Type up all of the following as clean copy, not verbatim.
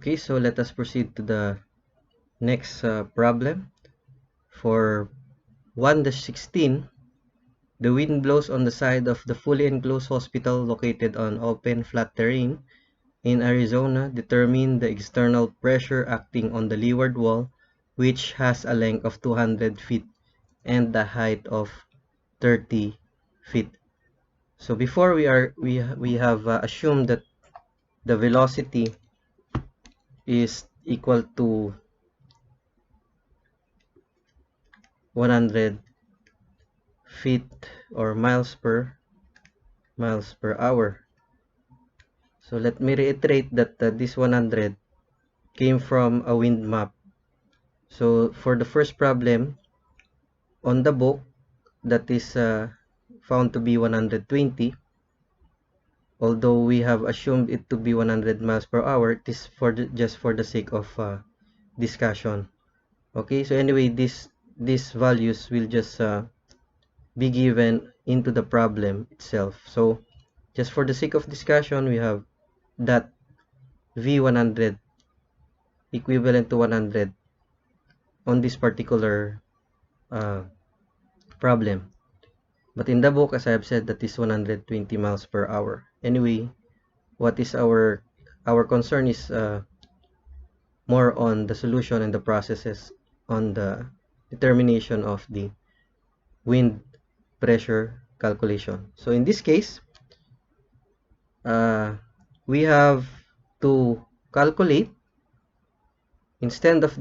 Okay, so let us proceed to the next problem. For 1-16, the wind blows on the side of the fully enclosed hospital located on open flat terrain in Arizona. Determine the external pressure acting on the leeward wall, which has a length of 200 feet and the height of 30 feet. So before we have assumed that the velocity is equal to 100 feet or miles per hour. So let me reiterate that this 100 came from a wind map. So for the first problem on the book, that is found to be 120, although we have assumed it to be 100 miles per hour. It is just for the sake of discussion. Okay, so anyway, these values will just be given into the problem itself. So just for the sake of discussion, we have that V100 equivalent to 100 on this particular problem. But in the book, as I have said, that is 120 miles per hour. Anyway, what is our concern is more on the solution and the processes on the determination of the wind pressure calculation. So in this case, we have to calculate instead of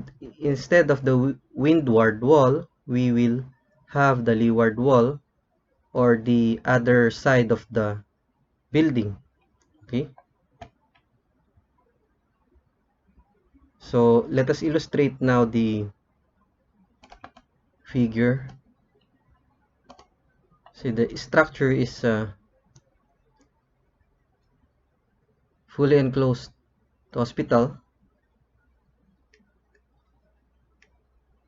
the windward wall, we will have the leeward wall, or the other side of the building. Okay, so let us illustrate now the figure. See, the structure is fully enclosed hospital.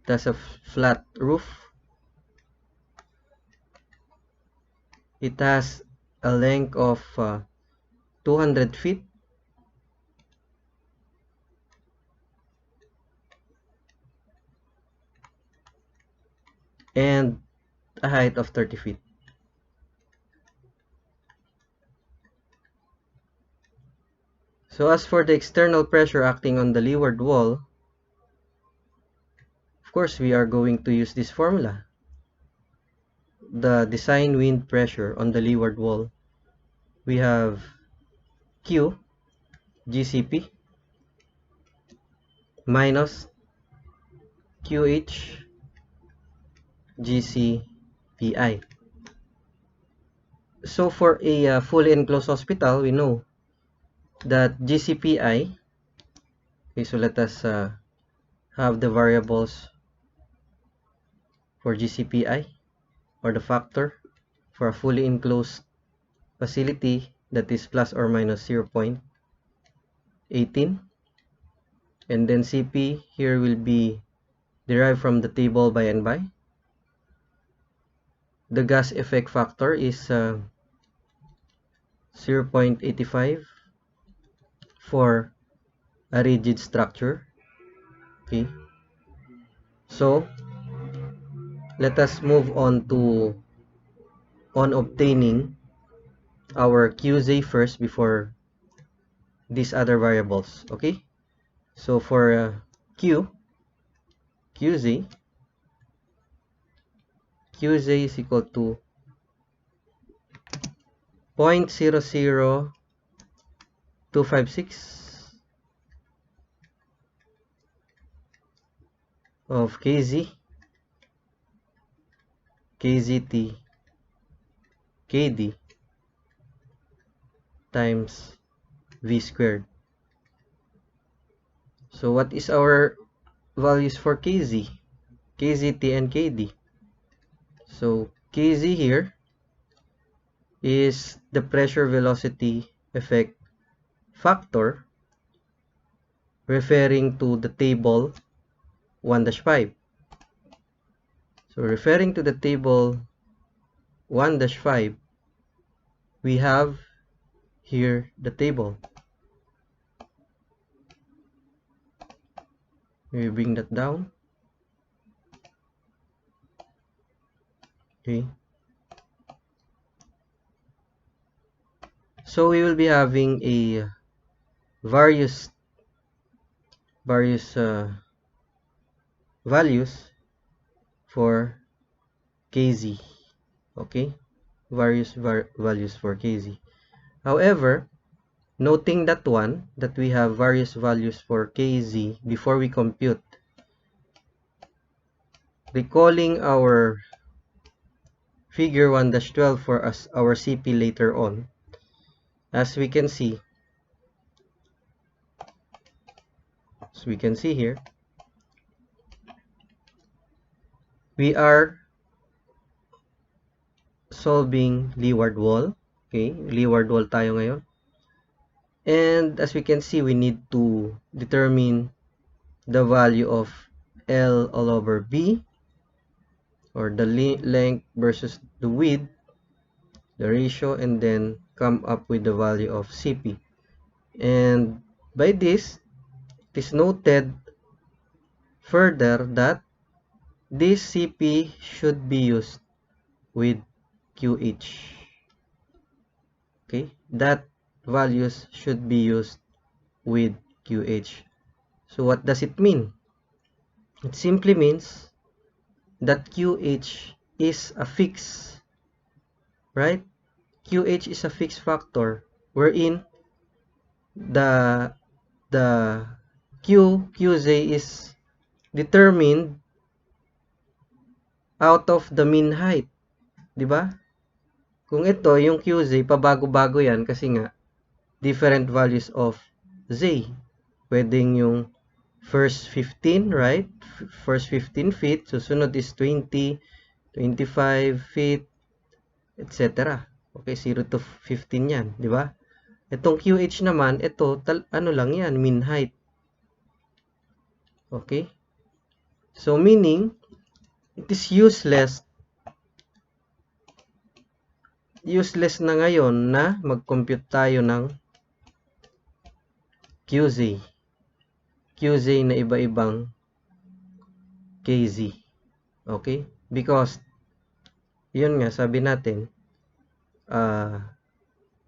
It has a flat roof. It has a length of 200 feet and a height of 30 feet. So as for the external pressure acting on the leeward wall, of course we are going to use this formula. The design wind pressure on the leeward wall, we have Q GCP minus QH GCPI. So for a fully enclosed hospital, we know that GCPI, okay, so let us have the variables for GCPI, or the factor for a fully enclosed facility, that is plus or minus 0.18, and then CP here will be derived from the table by and by. The gas effect factor is 0.85 for a rigid structure. Okay, so let us move on to obtaining our QZ first before these other variables. Okay, so for QZ is equal to 0.00256 of KZT KD times V squared. So what is our values for KZ, KZT, and KD? So KZ here is the pressure velocity effect factor, referring to the table 1-5. So referring to the table 1-5, we have here the table. We bring that down. Okay. So we will be having a various values for kz. Okay, various values for kz. However, noting that we have various values for kz before we compute, recalling our figure 1-12 for us our CP later on, as we can see here, we are solving Leeward Wall. Okay, Leeward Wall tayo ngayon. And as we can see, we need to determine the value of L all over B, or the length versus the width, the ratio, and then come up with the value of CP. And by this, it is noted further that this CP should be used with QH. Okay, that values should be used with QH. So what does it mean? It simply means that QH is a fixed, right? QH is a fixed factor wherein the QZ is determined out of the mean height, di ba? Kung ito, yung QZ, pabago-bago yan kasi nga different values of Z. Pwedeng yung first 15, right? First 15 feet, susunod is 20, 25 feet, etc. Okay, 0 to 15 yan, di ba? Itong QH naman, ito, ano lang yan, mean height. Okay? So, meaning, it is useless na ngayon na mag-compute tayo ng QZ na iba-ibang KZ. Okay? Because, yun nga, sabi natin,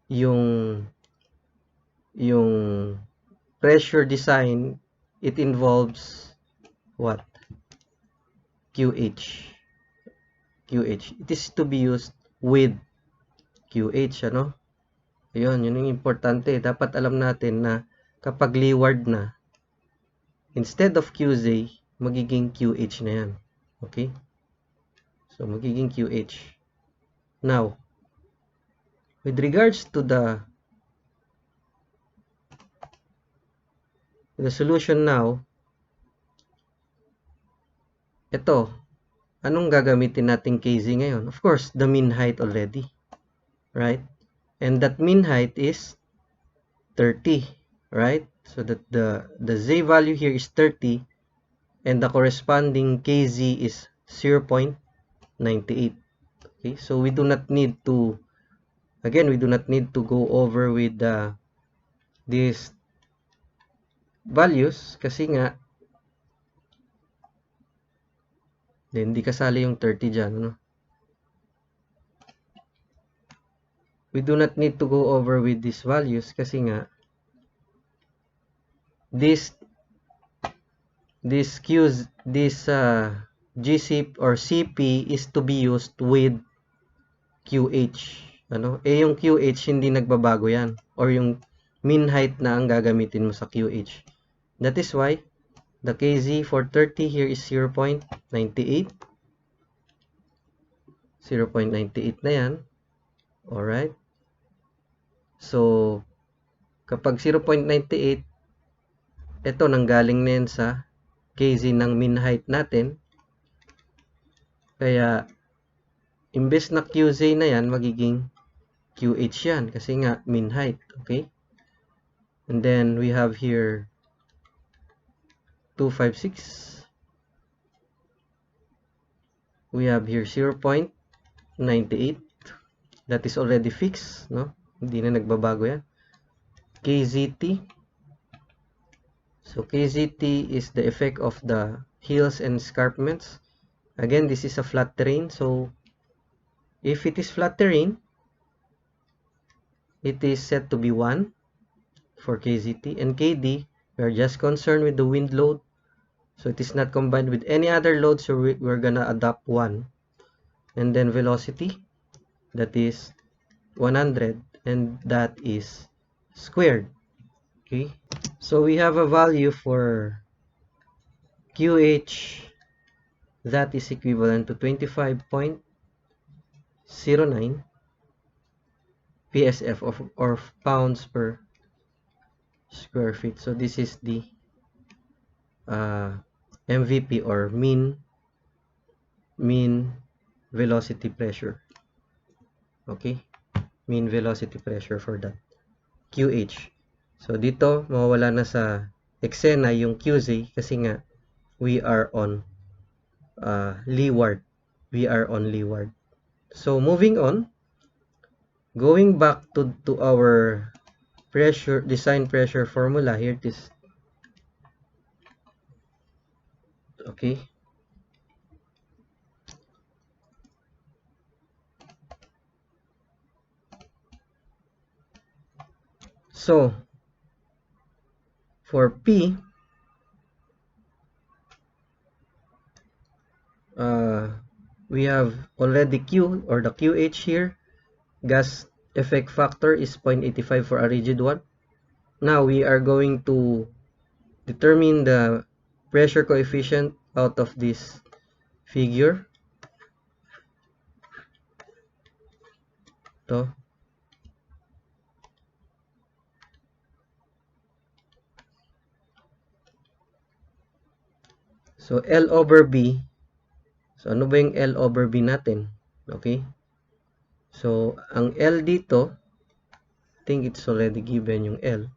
yung pressure design, it involves what? QH. It is to be used with QH, ano? Yun yung importante. Dapat alam natin na kapag leeward na, instead of QZ, magiging QH na yan. Okay? So, magiging QH. Now, with regards to the solution now, ito, anong gagamitin nating KZ ngayon? Of course, the mean height already. Right? And that mean height is 30. Right? So that the Z value here is 30 and the corresponding KZ is 0.98. Okay? So we do not need to, again, we do not need to go over with these values kasi nga hindi kasali yung 30 dyan, no? We do not need to go over with these values kasi nga this GC or CP is to be used with QH, ano? Yung QH hindi nagbabago yan, or yung mean height na ang gagamitin mo sa QH. That is why the KZ for 30 here is 0.98. 0.98 na yan. Alright? So, kapag 0.98, ito nanggaling na yan sa KZ ng mean height natin. Kaya, imbes na QZ na yan, magiging QH yan. Kasi nga, mean height. Okay? And then, we have here 256. We have here 0.98. That is already fixed, no? Hindi na nagbabago yan. KZT. So KZT is the effect of the hills and escarpments. Again, this is a flat terrain. So if it is flat terrain, it is set to be 1 for KZT. And KD, we are just concerned with the wind load. So it is not combined with any other load. So we're gonna adopt 1. And then velocity, that is 100. And that is squared. Okay. So we have a value for QH that is equivalent to 25.09 PSF or pounds per square feet. So this is the MVP or mean velocity pressure. Okay, mean velocity pressure for that QH. So dito mawawala na sa eksena yung QZ kasi nga we are on leeward. We are on leeward. So moving on, going back to our pressure design pressure formula, here it is. Okay, so for P, we have already Q or the QH here. Gas effect factor is 0.85 for a rigid one. Now we are going to determine the pressure coefficient out of this figure. To. So L over B. So ano ba yung L over B natin? Okay. So ang L dito, I think it's already given yung L.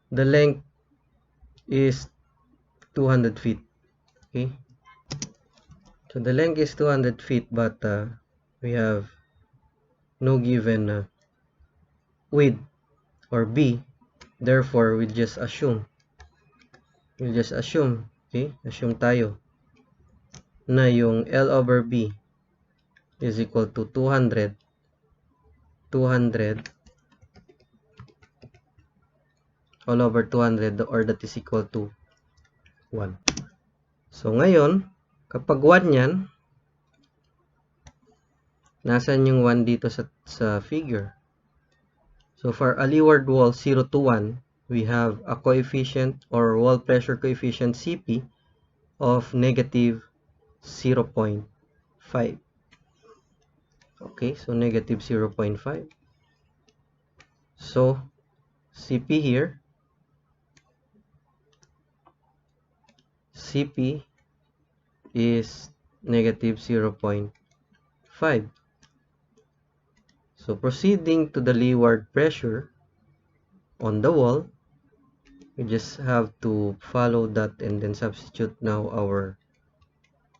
The length is 200 feet. Okay. So the length is 200 feet, but we have no given width or B. Therefore, we'll just assume. Okay, assume tayo na yung L over B is equal to 200 all over 200, or that is equal to 1. So ngayon, kapag 1 yan, nasan yung 1 dito sa figure? So for a leeward wall 0 to 1, we have a coefficient or wall pressure coefficient CP of negative 0.5. Okay, so negative 0.5. So CP here, CP is negative 0.5. So proceeding to the leeward pressure on the wall, we just have to follow that and then substitute now our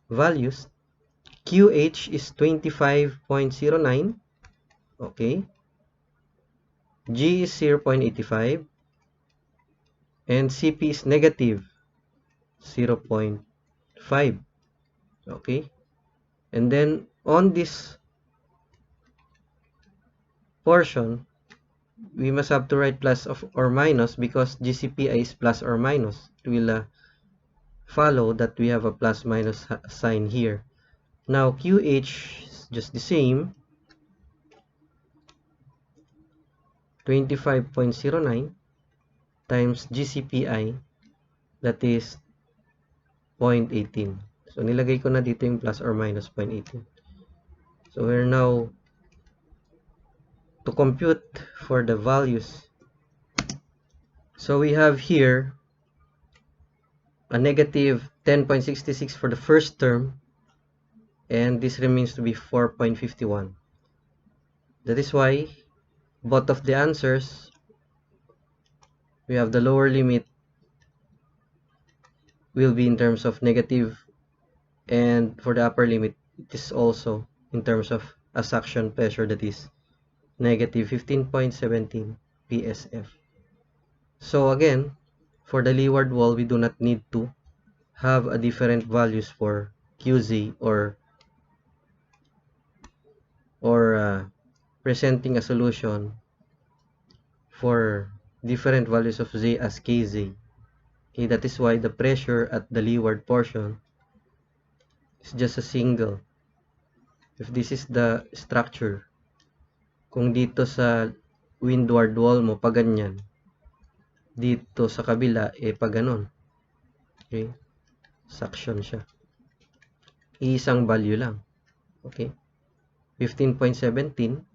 values. QH is 25.09. Okay. G is 0.85. And CP is negative 0.5. Okay. And then on this portion, we must have to write plus or minus because GCPI is plus or minus. It will follow that we have a plus minus sign here. Now QH is just the same, 25.09 times GCPI, that is 0.18. So nilagay ko na dito yung plus or minus 0.18. So we're now to compute for the values. So we have here a negative 10.66 for the first term, and this remains to be 4.51. That is why both of the answers, we have the lower limit will be in terms of negative, and for the upper limit it is also in terms of a suction pressure, that is negative 15.17 PSF. So again, for the leeward wall, we do not need to have a different values for QZ or presenting a solution for different values of Z as KZ. Okay, that is why the pressure at the leeward portion is just a single. If this is the structure, kung dito sa windward wall mo pa ganyan, dito sa kabila pa ganon. Okay, suction siya. Isang value lang. Okay, 15.17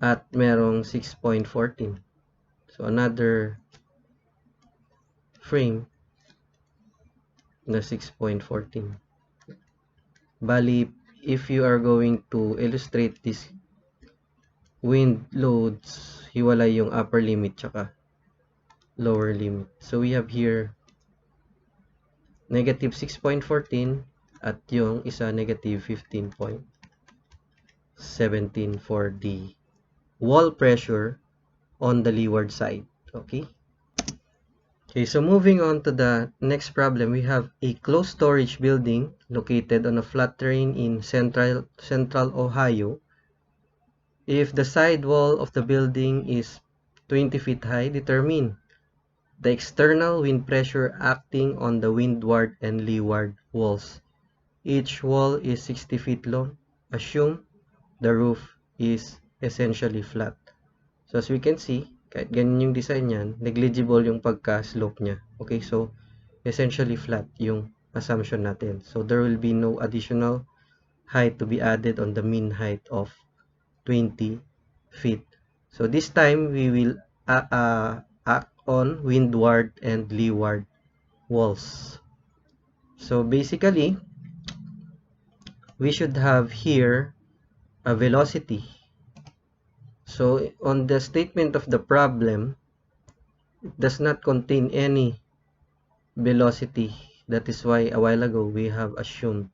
at merong 6.14. So another frame na 6.14. Bali, if you are going to illustrate this wind loads, hiwalay yung upper limit tsaka lower limit. So we have here negative 6.14 at yung isa negative 15.17 for the wall pressure on the leeward side. Okay, so moving on to the next problem, we have a closed storage building located on a flat terrain in central Ohio. If the side wall of the building is 20 feet high, determine the external wind pressure acting on the windward and leeward walls. Each wall is 60 feet long. Assume the roof is essentially flat. So as we can see, kahit ganyan yung design niyan, negligible yung pagka-slope niya. Okay, so essentially flat yung assumption natin. So there will be no additional height to be added on the mean height of 20 feet. So this time we will act on windward and leeward walls. So basically, we should have here a velocity. So on the statement of the problem, it does not contain any velocity. That is why a while ago we have assumed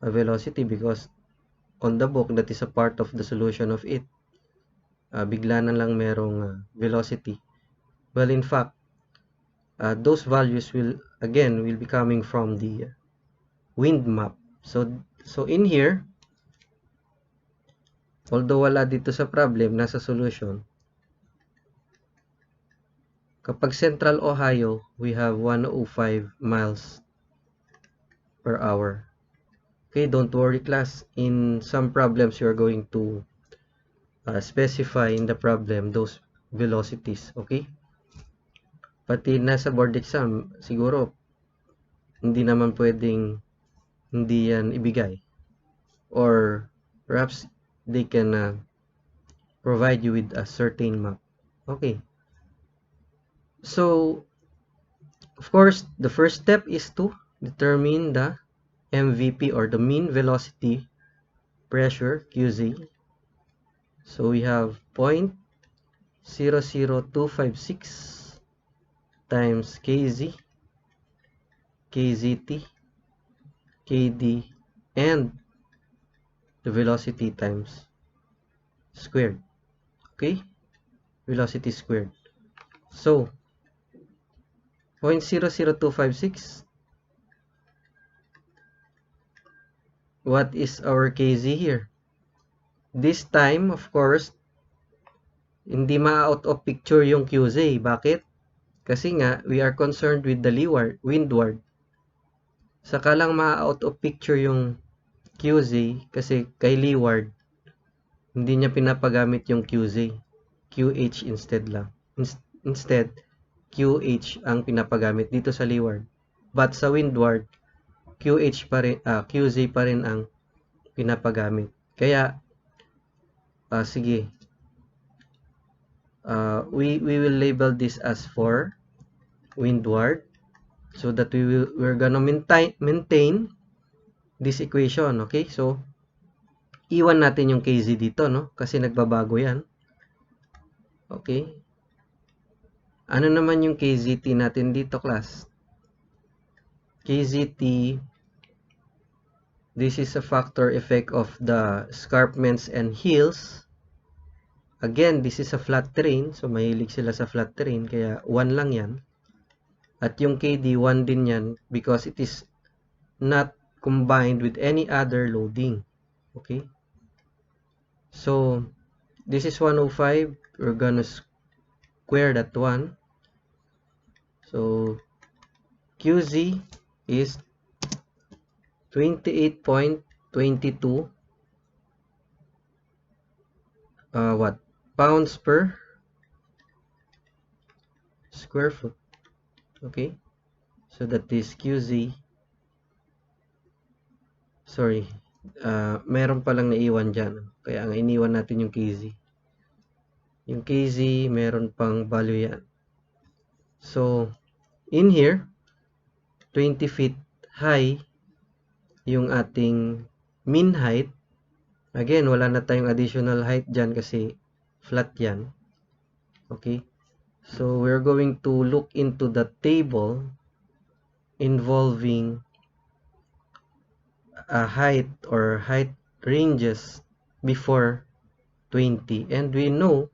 a velocity, because on the book, that is a part of the solution of it. Bigla na lang merong velocity. Well, in fact, those values will be coming from the wind map. So in here, although wala dito sa problem, nasa solution, kapag Central Ohio, we have 105 miles per hour. Okay, don't worry class. In some problems, you're going to specify in the problem those velocities. Okay? Pati nasa board exam, siguro, hindi naman pwedeng hindi yan ibigay. Or perhaps they can provide you with a certain map. Okay. So, of course, the first step is to determine the MVP or the mean velocity pressure QZ. So we have 0.00256 times KZ, KZT, KD, and the velocity times squared. Okay? Velocity squared. So 0.00256. What is our KZ here? This time, of course, hindi ma-out of picture yung QZ. Bakit? Kasi nga, we are concerned with the windward. Saka lang ma-out of picture yung QZ kasi kay leeward, hindi niya pinapagamit yung QZ. QH instead lang. Instead, QH ang pinapagamit dito sa leeward. But sa windward, QZ pa rin ang pinapagamit. Kaya, sige, we will label this as for windward, so that we're gonna maintain this equation. Okay, so iwan natin yung KZ dito, no, kasi nagbabago yan. Okay, ano naman yung KZT natin dito, class? KZT, this is a factor effect of the escarpments and hills Again, this is a flat terrain. So, mahilig sila sa flat terrain. Kaya, 1 lang yan. At yung KD, 1 din yan because it is not combined with any other loading. Okay? So, this is 105. We're gonna square that one. So, QZ is 28.22 pounds per square foot. Okay? So, that is QZ. Sorry. Meron palang naiwan dyan. Kaya ang iniwan natin yung KZ. Yung KZ, meron pang value yan. So, in here, 20 feet high yung ating mean height. Again, wala na tayong additional height dyan kasi flat yan. Okay? So, we're going to look into the table involving a height or height ranges before 20. And we know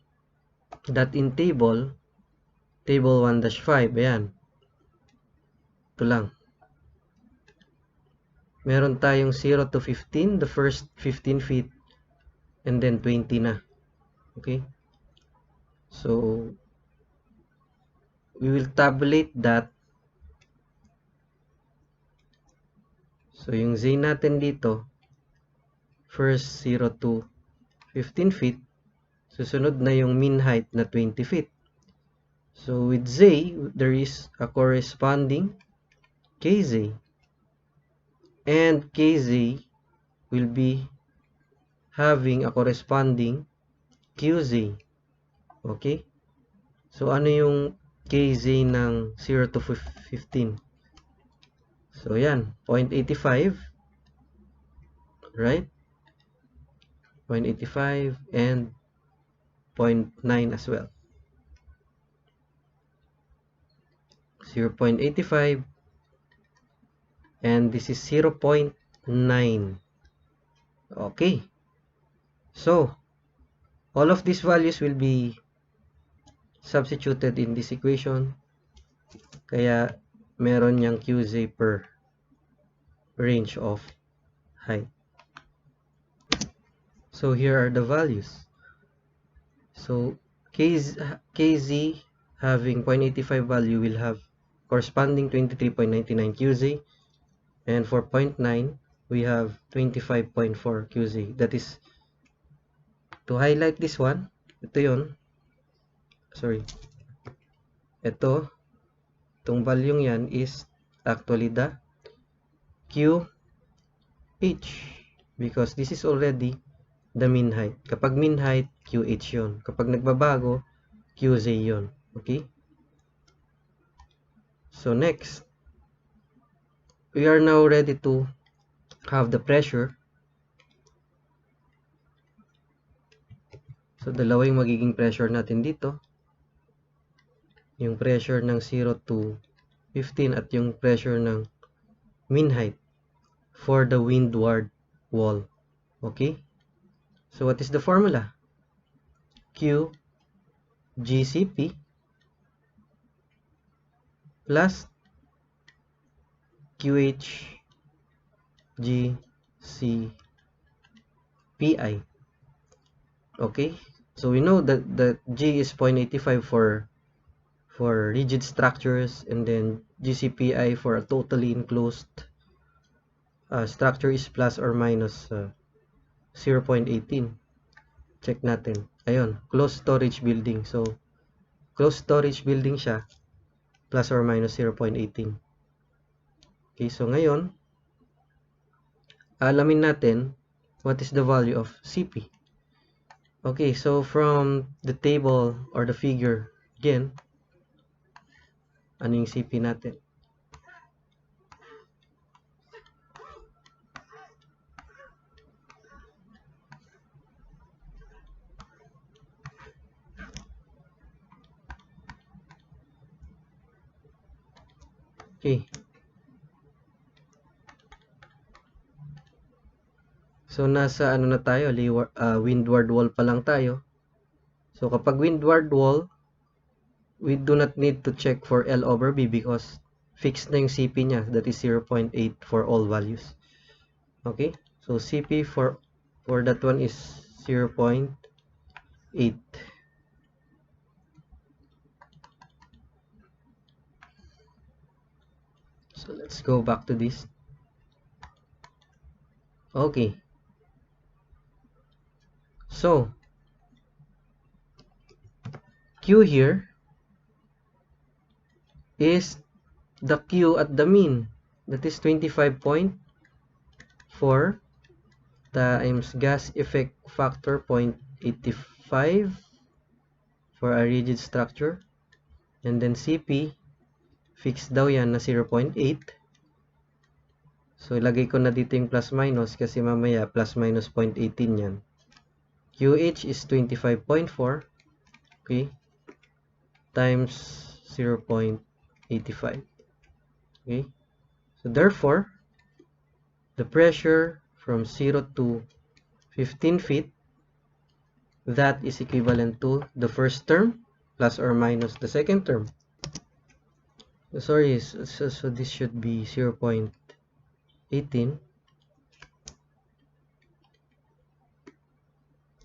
that in table 1-5, ayan. Ito lang. Meron tayong 0 to 15, the first 15 feet, and then 20 na. Okay? So, we will tabulate that. So, yung Z natin dito, first 0 to 15 feet, susunod na yung mean height na 20 feet. So, with Z, there is a corresponding KZ. And KZ will be having a corresponding QZ. Okay? So, ano yung KZ ng 0 to 15? So, yan. 0.85. Right? 0.85 and 0.9 as well. 0.85 and this is 0.9. Okay. So, all of these values will be substituted in this equation. Kaya, meron niyang QZ per range of height. So, here are the values. So, KZ having 0.85 value will have corresponding 23.99 QZ. And for 0.9, we have 25.4 QZ. That is, to highlight this one, ito yun. Sorry. Itong value yan is actually the QH. Because this is already the mean height. Kapag mean height, QH yun. Kapag nagbabago, QZ yun. Okay? So next, we are now ready to have the pressure. So, dalawa yung magiging pressure natin dito. Yung pressure ng 0 to 15 at yung pressure ng mean height for the windward wall. Okay? So, what is the formula? Q GCP plus QH GCPI. Okay? So, we know that the G is 0.85 for rigid structures, and then GCPI for a totally enclosed structure is plus or minus 0.18. Check natin. Ayun, closed storage building. So, closed storage building siya, plus or minus 0.18. Okay, so ngayon, alamin natin what is the value of CP. Okay, so from the table or the figure, again, ano yung CP natin? Okay. So, nasa ano na tayo, windward wall pa lang tayo. So kapag windward wall, we do not need to check for L over B because fixed na yung CP niya. That is 0.8 for all values. Okay? So CP for that one is 0.8. So let's go back to this. Okay. So Q here is the Q at the mean. That is 25.4 times gas effect factor 0.85 for a rigid structure. And then CP, fixed daw yan na 0.8. So, ilagay ko na dito yung plus minus kasi mamaya plus minus 0.18 yan. QH is 25.4, okay, times 0.85. Okay, so therefore, the pressure from 0 to 15 feet, that is equivalent to the first term plus or minus the second term. Sorry, so this should be 0.18.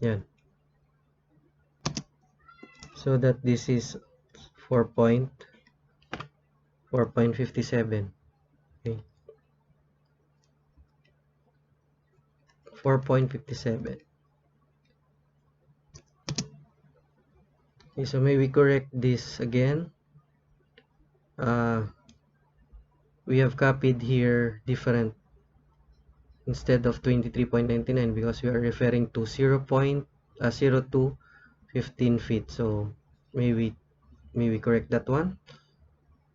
Yan. So that this is 4.57. Okay. 4.57. Okay, so may we correct this again. We have copied here different instead of 23.99 because we are referring to 0 to 15 feet. So may we correct that one.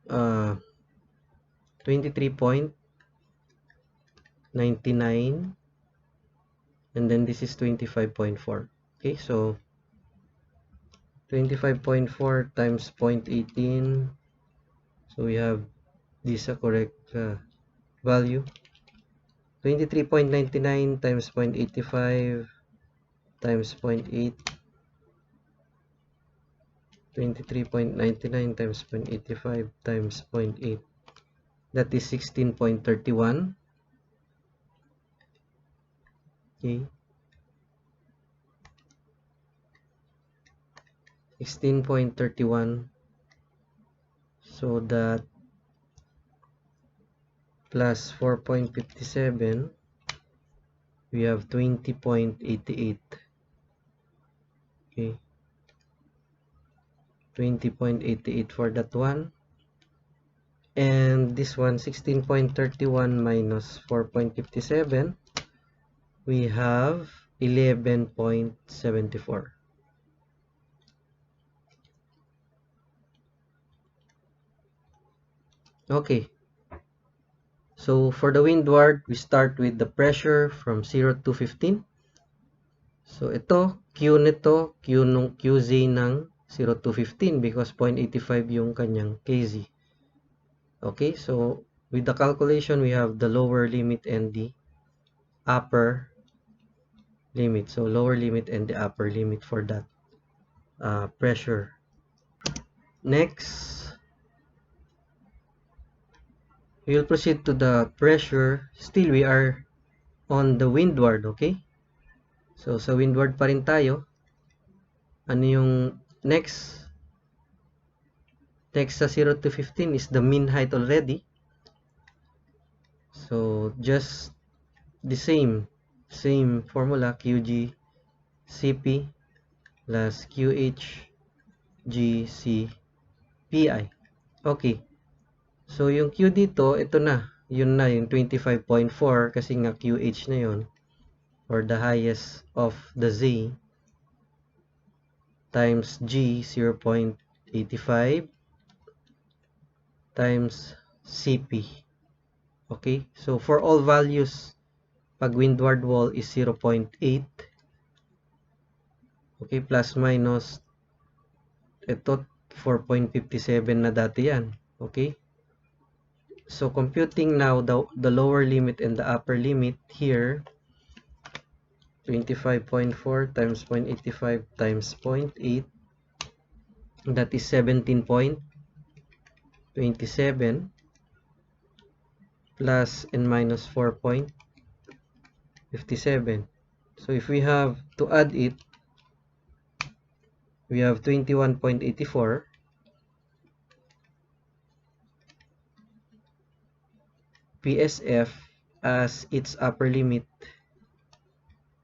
23.99 and then this is 25.4. Okay, so 25.4 times 0.18. So we have this correct value. 23.99 times 0.85 times 0.8. 23.99 times 0.85 times 0.8. That is 16.31. Okay. 16.31. So that plus 4.57, we have 20.88. Okay. 20.88 for that one. And this one, 16.31 minus 4.57, we have 11.74. Okay. So for the windward, we start with the pressure from 0 to 15. So ito, Q nito, QZ ng 0 to 15 because 0.85 yung kanyang KZ. Okay, so with the calculation, we have the lower limit and the upper limit. So lower limit and the upper limit for that pressure. Next, we will proceed to the pressure. Still, we are on the windward, okay? So, sa windward pa rin tayo. Ano yung next? Next sa 0 to 15 is the mean height already. So, just the same formula, QG CP plus QH GC PI. Okay. So, yung Q dito, ito na. Yun na, yung 25.4 kasi nga QH na yun. Or the highest of the Z times G 0.85 times CP. Okay? So, for all values, pag windward wall is 0.8. Okay? Plus minus, ito 4.57 na dati yan. Okay? So, computing now the lower limit and the upper limit here, 25.4 times 0.85 times 0.8, that is 17.27 plus and minus 4.57. So if we have to add it, we have 21.84 PSF as its upper limit,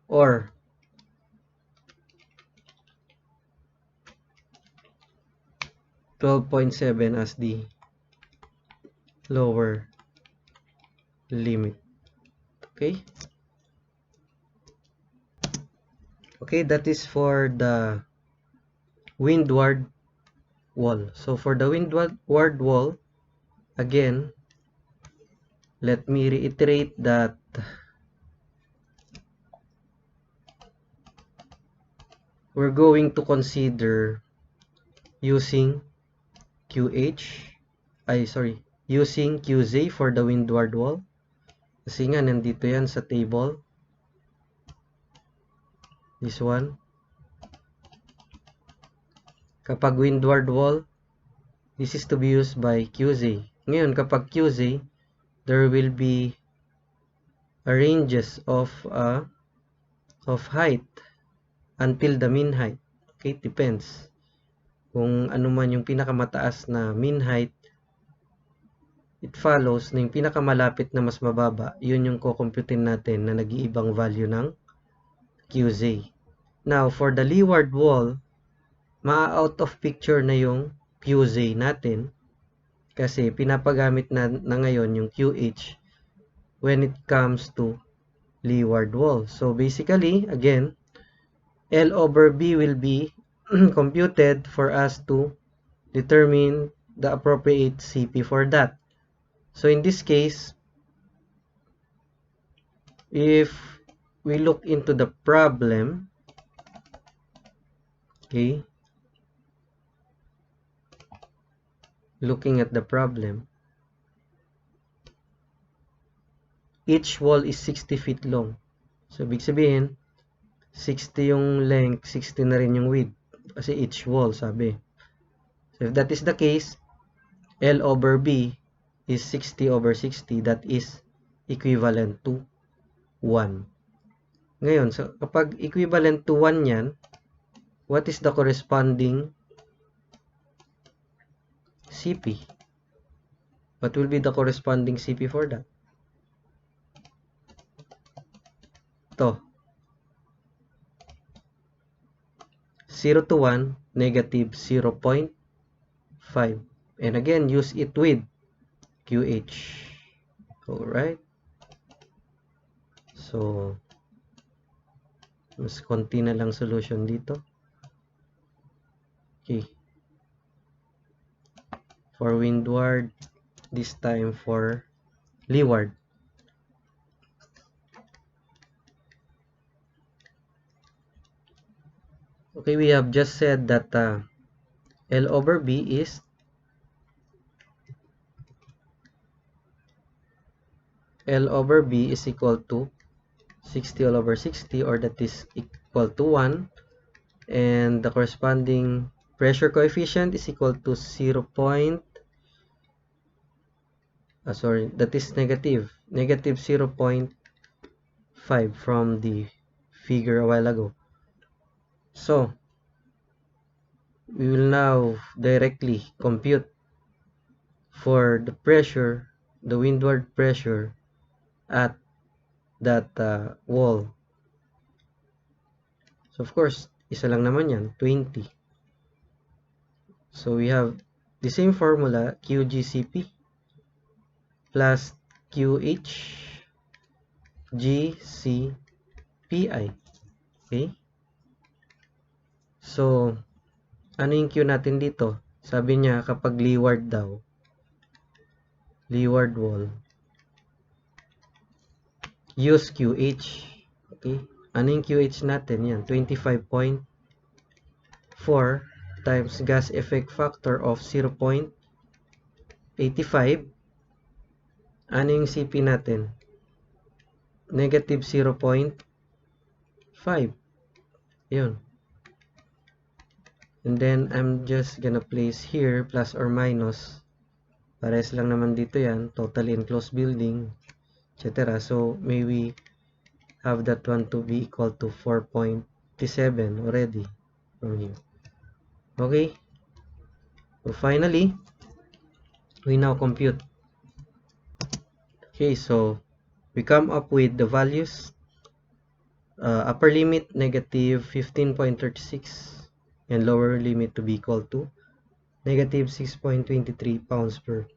or 12.7 as the lower limit. Okay, that is for the windward wall. So for the windward wall, again, let me reiterate that we're going to consider using using QZ for the windward wall. Kasi nga, nandito yan sa table. This one. Kapag windward wall, this is to be used by QZ. Ngayon, kapag QZ, there will be a ranges of height until the mean height. Okay, it depends. Kung ano man yung pinakamataas na mean height, it follows na yung pinakamalapit na mas mababa, yun yung kukumputin natin na nag-iibang value ng QZ. Now, for the leeward wall, ma-out of picture na yung QZ natin kasi pinapagamit na ngayon yung QH when it comes to leeward wall. So, basically, again, L over B will be computed for us to determine the appropriate CP for that. So in this case, if we look into the problem, okay, looking at the problem, each wall is 60 feet long. So ibig sabihin, 60 yung length, 60 na rin yung width. Kasi each wall, sabi. So if that is the case, L over B is 60 over 60. That is equivalent to 1. Ngayon, so kapag equivalent to 1 yan, what is the corresponding CP? What will be the corresponding CP for that? Ito. 0 to 1, negative 0.5. And again, use it with QH. Alright. So, mas konti na lang solution dito. Okay. For windward, this time for leeward. Okay, we have just said that L over B is equal to 60 all over 60, or that is equal to 1, and the corresponding pressure coefficient is equal to 0. That is negative 0.5 from the figure a while ago. So we will now directly compute for the pressure, the windward pressure at that wall. So of course, isa lang naman yan, 20. So we have the same formula, QGCP plus QH GCPI. Okay? So, ano yung Q natin dito? Sabi niya, kapag leeward daw, leeward wall, use QH. Okay? Ano yung QH natin? Yan, 25.4 times gas effect factor of 0.85. Ano yung CP natin? Negative 0.5. 5. Yun. And then, I'm just gonna place here, plus or minus. Pares lang naman dito yan. Total enclosed building, etc. So, may we have that one to be equal to 4.7 already from here. Okay. So, finally, we now compute. Okay, so, we come up with the values. Upper limit, negative 15.36. And lower limit to be equal to negative 6.23 pounds per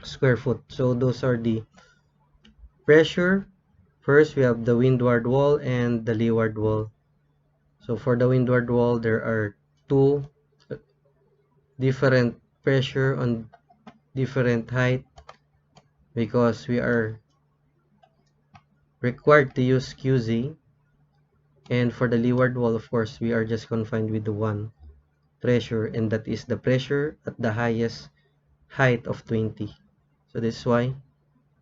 square foot. So those are the pressure. First, we have the windward wall and the leeward wall. So for the windward wall, there are two different pressure on different height because we are required to use QZ. And for the leeward wall, of course, we are just confined with the one pressure, and that is the pressure at the highest height of 20. So this is why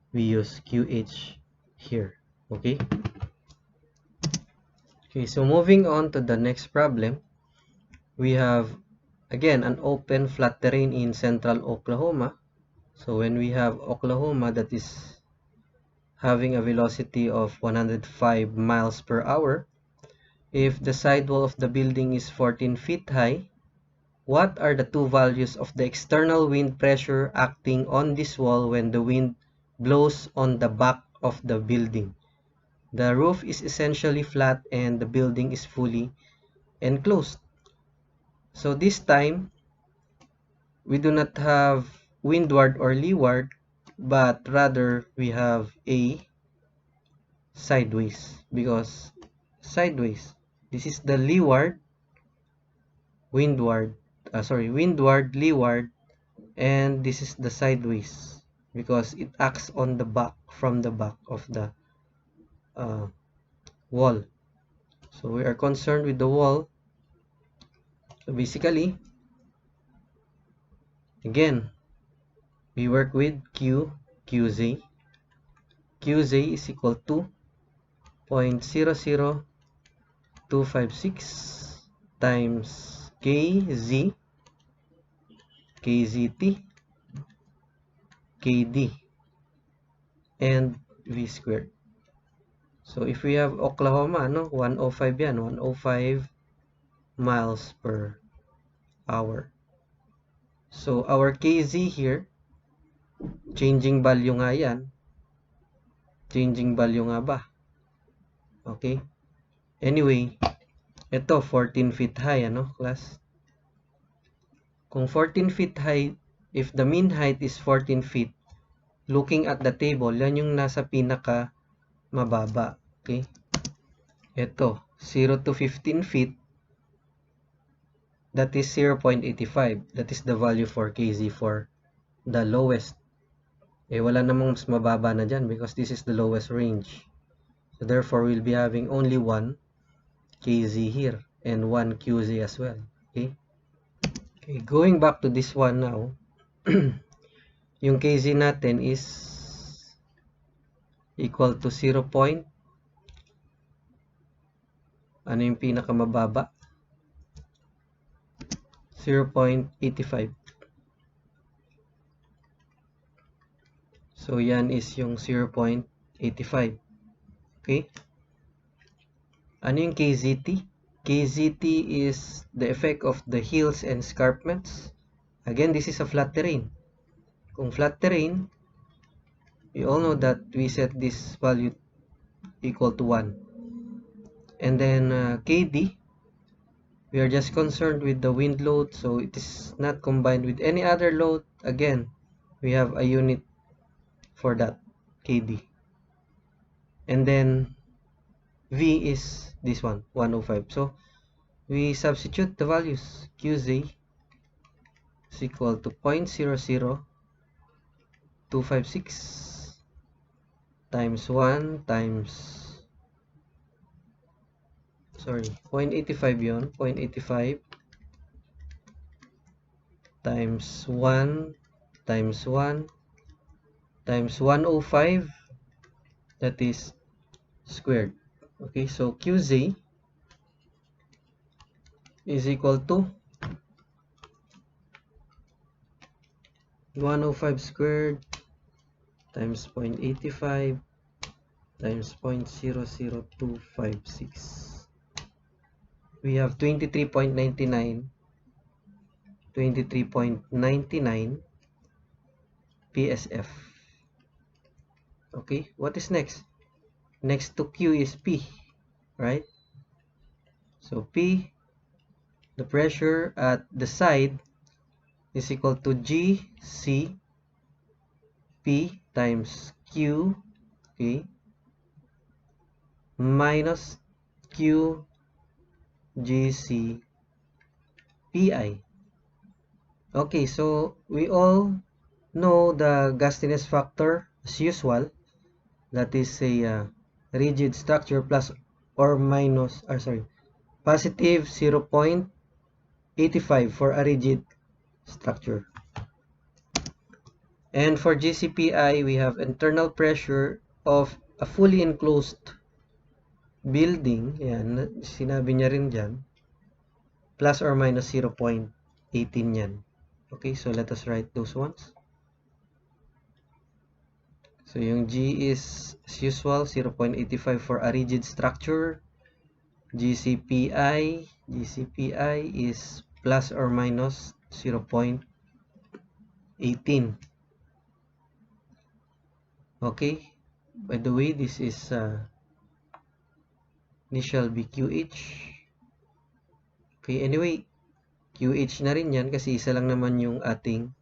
we use QH here. Okay. Okay, so moving on to the next problem, we have again an open flat terrain in central Oklahoma. So when we have Oklahoma that is having a velocity of 105 miles per hour, if the sidewall of the building is 14 feet high, what are the two values of the external wind pressure acting on this wall when the wind blows on the back of the building? The roof is essentially flat and the building is fully enclosed. So this time, we do not have windward or leeward, but rather we have a sideways, because sideways, this is the leeward, windward, windward, leeward, and this is the sideways because it acts on the back, from the back of the wall. So we are concerned with the wall. So basically, again, we work with QZ. QZ is equal to 0.00256 times KZT, KD, and V squared. So if we have Oklahoma, 105 yan, 105 miles per hour. So our KZ here, changing value nga yan. Changing value nga ba? Okay. Anyway, ito 14 feet high, class? Kung 14 feet high, if the mean height is 14 feet, looking at the table, yan yung nasa pinaka mababa. Okay? Ito, 0 to 15 feet, that is 0.85. That is the value for KZ for the lowest. Wala namang mas mababa na dyan because this is the lowest range. So therefore, we'll be having only one KZ here and one QZ as well. Okay? Okay, going back to this one now, yung KZ natin is equal to 0. Ano yung pinakamababa? 0.85. So yan is yung 0.85. Okay? Ano yung KZT? KZT is the effect of the hills and escarpments. Again, this is a flat terrain. Kung flat terrain, you all know that we set this value equal to 1. And then KD, we are just concerned with the wind load, so it is not combined with any other load. Again, we have a unit for that, KD. And then V is this one, 105. So we substitute the values. QZ is equal to 0.00256 times 1 times 0.85 yon, 0.85 times 1 times 1 times 105, that is squared. Okay, so QZ is equal to 105 squared times 0.85 times 0.00256. We have 23.99 PSF. Okay, what is next? Next to Q is P, right? So P, the pressure at the side, is equal to GC P times Q, okay, minus Q GC PI. Okay, so we all know the gastiness factor as usual. That is a rigid structure plus or minus, positive 0.85 for a rigid structure. And for GCPI, we have internal pressure of a fully enclosed building. Yan, sinabi niya rin dyan. Plus or minus 0.18 yan. Okay, so let us write those ones. So yung G is as usual 0.85 for a rigid structure. GCPI is plus or minus 0.18. Okay, by the way, this is initial BQH. Okay, anyway, QH na rin yan kasi isa lang naman yung ating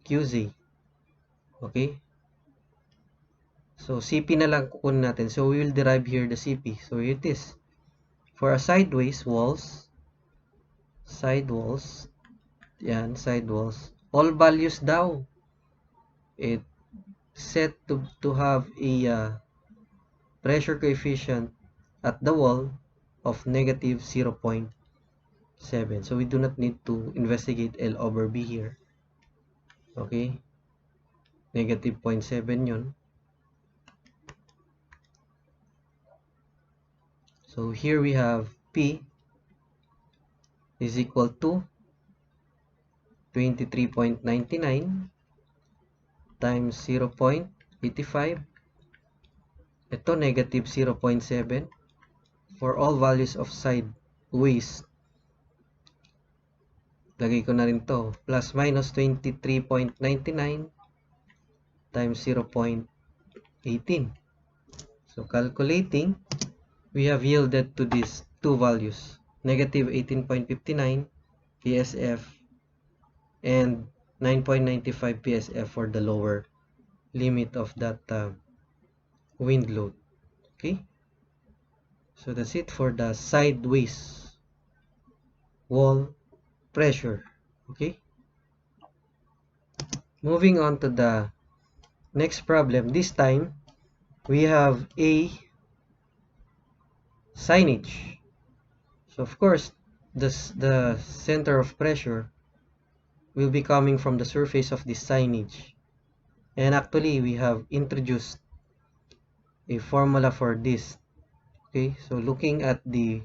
QZ. Okay, so CP na lang kukunin natin. So we will derive here the CP. So it is for a sideways walls, side walls, all values daw, it set to have a pressure coefficient at the wall of negative 0.7. So we do not need to investigate L over B here. Okay, negative 0.7 yun. So here we have P is equal to 23.99 times 0.85. Ito, negative 0.7 for all values of sideways. Lagay ko na rin to. Plus minus 23.99 times 0.18. So calculating, we have yielded to these two values. Negative 18.59 PSF and 9.95 PSF for the lower limit of that wind load. Okay, so that's it for the sideways wall pressure. Okay, moving on to the next problem. This time we have a signage. So of course the center of pressure will be coming from the surface of this signage, and actually we have introduced a formula for this. Okay, so looking at the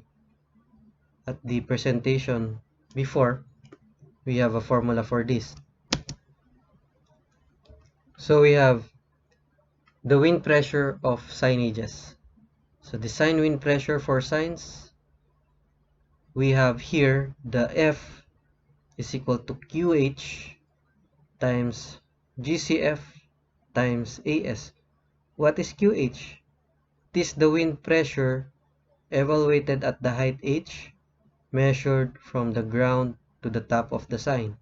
presentation before, we have a formula for this. So we have the wind pressure of signages. So the sign wind pressure for signs, we have here the F is equal to QH times GCF times AS. What is QH? It is the wind pressure evaluated at the height H measured from the ground to the top of the sign.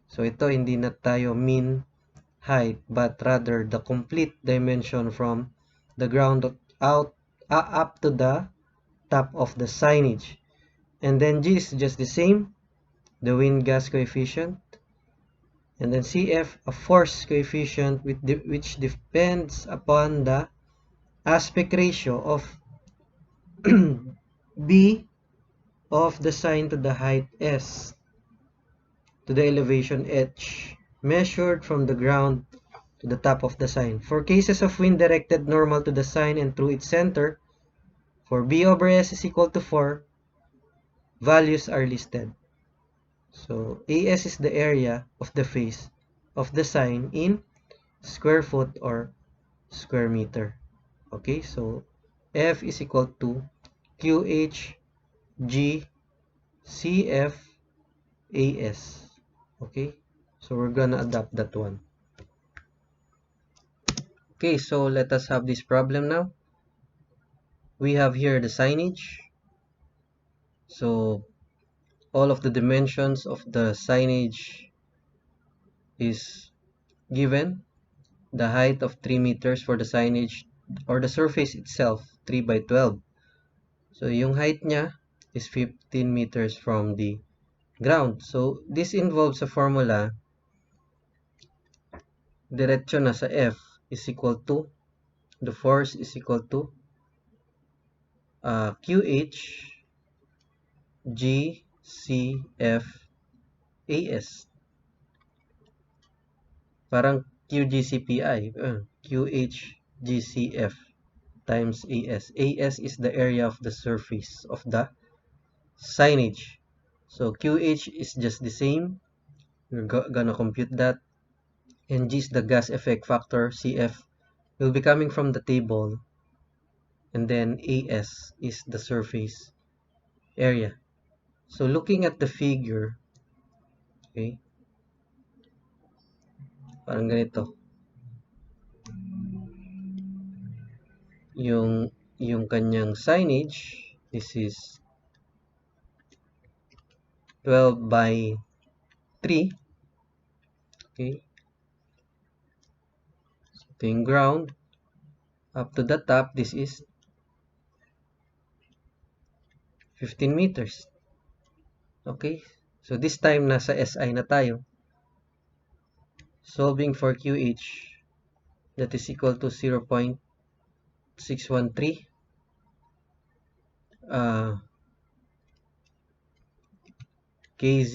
So ito, hindi na tayo mean height, but rather the complete dimension from the ground out up to the top of the signage. And then G is just the same, the wind gas coefficient, and then CF, a force coefficient which depends upon the aspect ratio of B of the sign to the height S to the elevation H measured from the ground to the top of the sign. For cases of wind directed normal to the sign and through its center, For B over S is equal to 4, values are listed. So AS is the area of the face of the sign in square foot or square meter. Okay, so F is equal to QH G CF AS. Okay, so we're gonna adopt that one. Okay, so let us have this problem now. We have here the signage. So all of the dimensions of the signage is given. The height of 3 meters for the signage or the surface itself, 3 by 12. So yung height niya is 15 meters from the ground. So this involves a formula. Diretso na sa F is equal to, the force is equal to QH GCF AS. Parang QGCPI, QHGCF times AS. AS is the area of the surface of the signage. So QH is just the same. We're gonna compute that. And G is the gas effect factor. CF will be coming from the table. And then AS is the surface area. So looking at the figure, okay, parang ganito. Yung kanyang signage, this is 12 by 3. Okay. So ito yung ground. Up to the top, this is 15 meters. Okay. So this time, nasa SI na tayo. Solving for QH, that is equal to 0.613 kz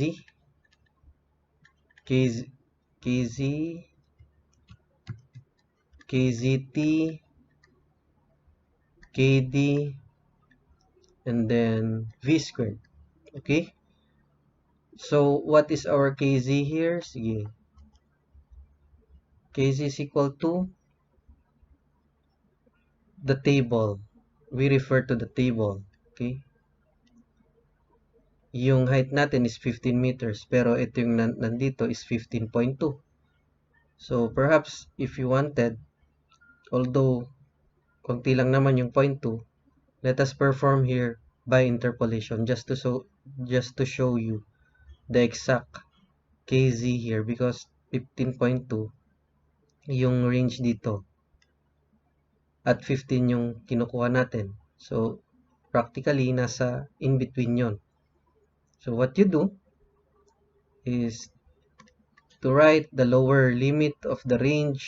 kzt kd and then v squared. Okay, so what is our kz here? Sige, kz is equal to the table. We refer to the table. Okay, yung height natin is 15 meters, pero ito yung nandito is 15.2. So perhaps if you wanted, although konti lang naman yung 0.2, let us perform here by interpolation just to show you the exact kz here, because 15.2 yung range dito at 15 yung kinukuha natin. So practically nasa in between yon. So what you do is to write the lower limit of the range.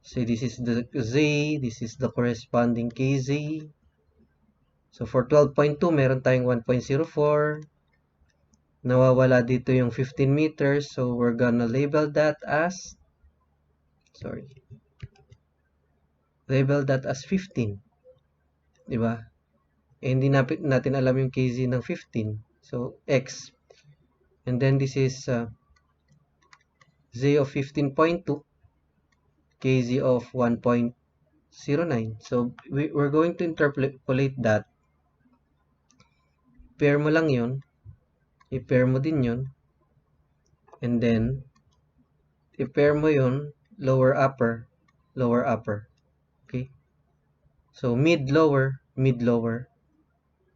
So this is the Z, this is the corresponding KZ. So for 12.2, meron tayong 1.04. Nawawala dito yung 15 meters. So we're gonna label that as, label that as 15. Diba? Eh, hindi natin alam yung KZ ng 15. So X. And then this is Z of 15.2. KZ of 1.09. So we're going to interpolate that. Pair mo lang yun. I-pair mo din yun. And then, i-pair mo yun, lower, upper, lower, upper. Okay? So, mid, lower,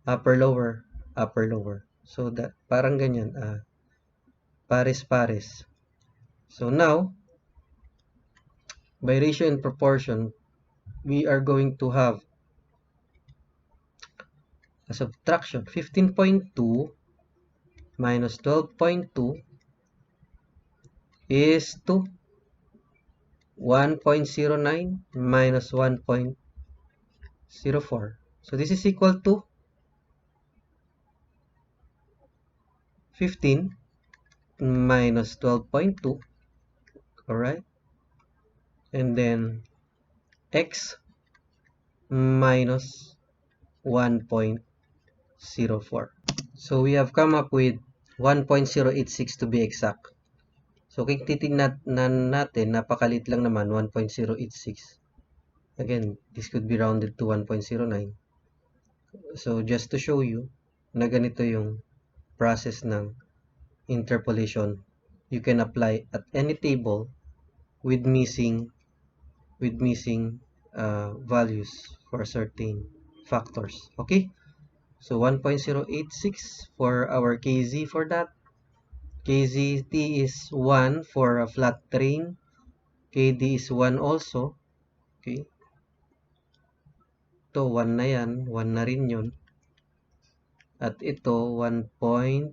upper, lower, upper, lower. So, that, parang ganyan. Pares-pares. So, now, by ratio and proportion, we are going to have a subtraction. 15.2 minus 12.2 is to 1.09 minus 1.04. So this is equal to 15 minus 12.2. Alright? And then x minus 1.04. So we have come up with 1.086 to be exact. So kung titignan natin, napakalit lang naman, 1.086. Again, this could be rounded to 1.09. So just to show you na ganito yung process ng interpolation, you can apply at any table with missing values for certain factors. Okay, so 1.086 for our KZ. For that, KZT is 1 for a flat terrain, KD is 1 also. Okay, ito 1 na yan, 1 na rin yun, at ito 1.086.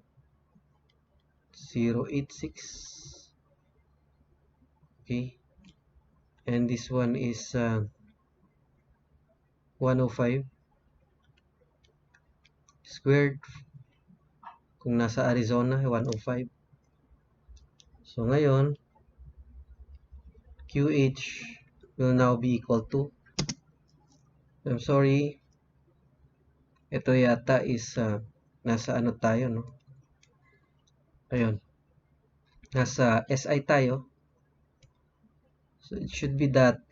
okay, and this one is 105 squared. Kung nasa Arizona, 105. So ngayon, QH will now be equal to, I'm sorry, ito yata is nasa ano tayo, no? Ayun, nasa SI tayo. So it should be that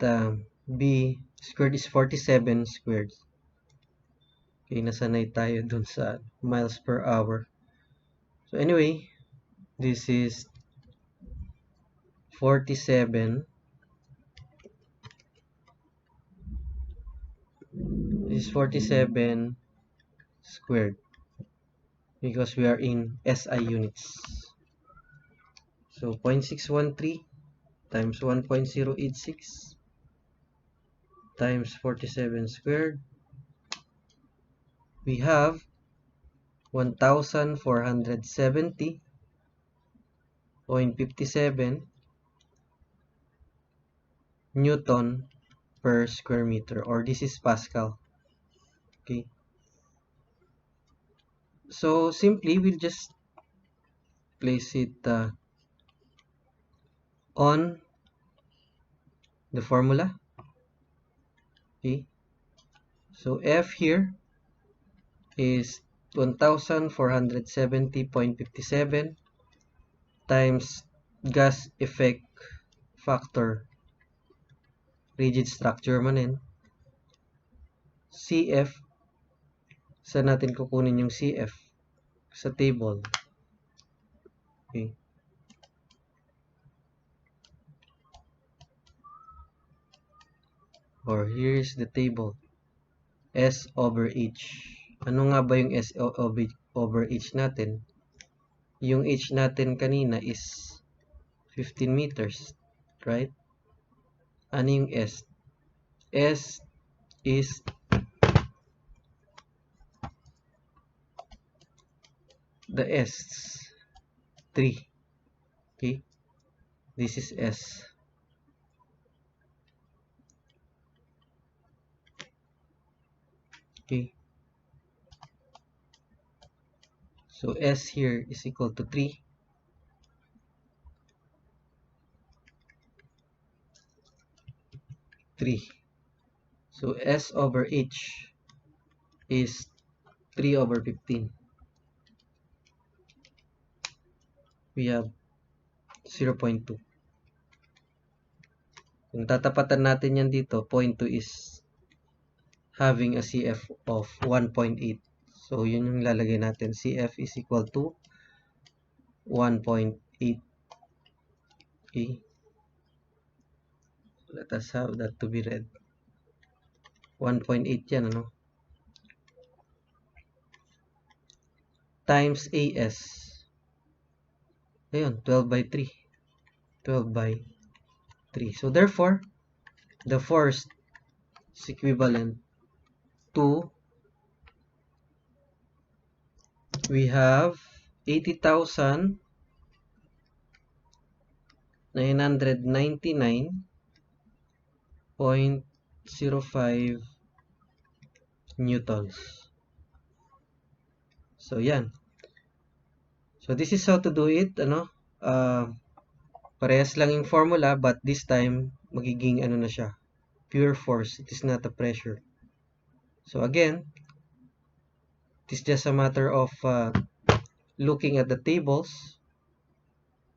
B squared is 47 squared. Okay, nasanay tayo dun sa miles per hour. So anyway, this is 47. This is 47 squared because we are in SI units. So 0.613 times 1.086 times 47 squared, we have 1470.57 Newton per square meter, or this is Pascal. Okay, so simply we'll just place it on the formula. Okay, so F here is 1470.57 times gas effect factor, rigid structure man yan. CF, saan natin kukunin yung CF? Sa table. Okay, or here's the table. S over H. Ano nga ba yung S over H natin? Yung H natin kanina is 15 meters, right? Ano yung S? S is the S, 3. Okay, this is S. Okay, so S here is equal to 3. So S over H is 3 over 15. We have 0.2. Kung tatapatan natin yan dito, 0.2 is having a CF of 1.8. So yun yung lalagay natin. CF is equal to 1.8. Okay, let us have that to be read. 1.8 yan, ano? Times AS. Ayun, 12 by 3. 12 by 3. So therefore, the force is equivalent to, we have 80,999.05 newtons. So yan. So this is how to do it, ano? Parehas lang yung formula, but this time magiging ano na siya, pure force. It is not a pressure. So again, it's just a matter of looking at the tables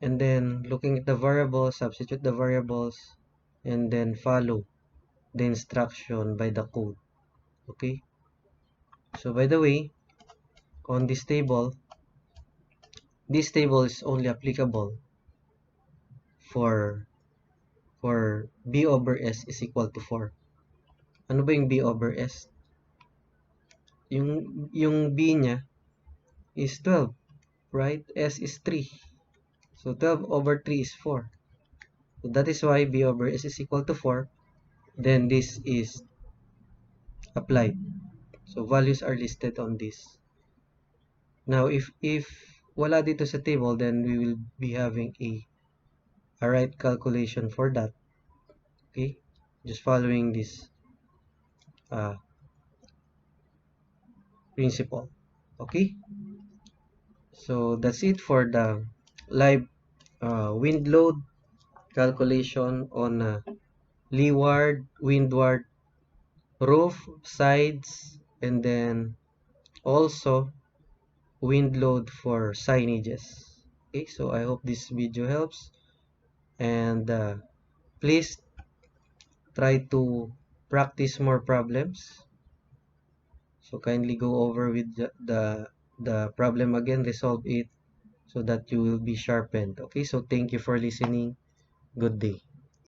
and then looking at the variables, substitute the variables, and then follow the instruction by the code. Okay, so by the way, on this table is only applicable for b over s is equal to 4. Ano ba yung b over s? Yung b niya is 12, right? S is 3. So 12 over 3 is 4. So that is why b over s is equal to 4. Then this is applied. So values are listed on this. Now if wala dito sa table, then we will be having a right calculation for that. Okay? Just following this principle. Okay? So that's it for the live wind load calculation on leeward, windward, roof, sides, and then also wind load for signages. Okay, so I hope this video helps, and please try to practice more problems. So kindly go over with the problem again, resolve it so that you will be sharpened. Okay, so thank you for listening. Good day.